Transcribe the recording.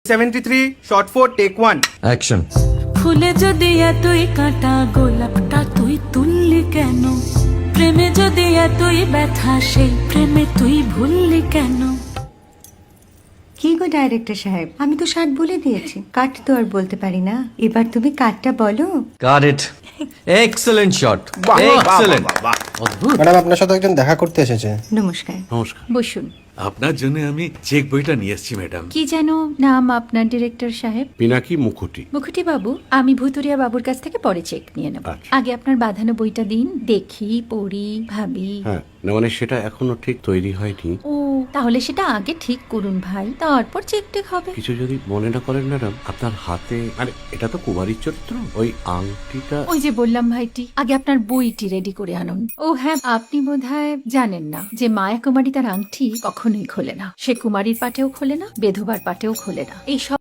73 shot 4 take 1 action. ফুলে যদি এতই কাঁটা গোলাপটা তুই তুললি কেন? প্রেমে যদি এতই ব্যথা সেই প্রেমে তুই ভুললি কেন? কি গো ডাইরেক্টর সাহেব, আমি তো 60 বলে দিয়েছি, কাট তো আর বলতে পারি না। এবার তুমি কাটটা বলো। Got it. Excellent shot, excellent. অদ্ভুত। ম্যাডাম আপনার সাথে একজন দেখা করতে এসেছে। নমস্কার। নমস্কার। বসুন। আপনার জন্য আমি চেক বইটা নিয়ে এসেছি ম্যাডাম। কি যেন নাম আপনার ডিরেক্টর সাহেব? পিনাকি মুখোটি। মুখুটি বাবু, আমি ভুতুরিয়া বাবুর কাছ থেকে পরে চেক নিয়ে নেব। আচ্ছা। আগে আপনার বাঁধানো বইটা দিন, দেখি, পড়ি, ভাবি। হ্যাঁ, না মানে সেটা এখনো ঠিক তৈরি হয়নি। ও, তাহলে সেটা আগে ঠিক করুন ভাই, তারপর চেক টেক হবে। কিছু যদি মনে না করেন ম্যাডাম, আপনার হাতে মানে এটা তো কুমারীর চরিত্র, ওই আংটিটা। ওই যে বললাম ভাইটি, আগে আপনার বইটি রেডি করে আনুন। ও হ্যাঁ, আপনি বোধহয় জানেন না যে মায়া কুমারী তার আংটি কখনোই খোলে না। সে কুমারীর পাটেও খোলে না, বেধবার পাটেও খোলে না। এই সব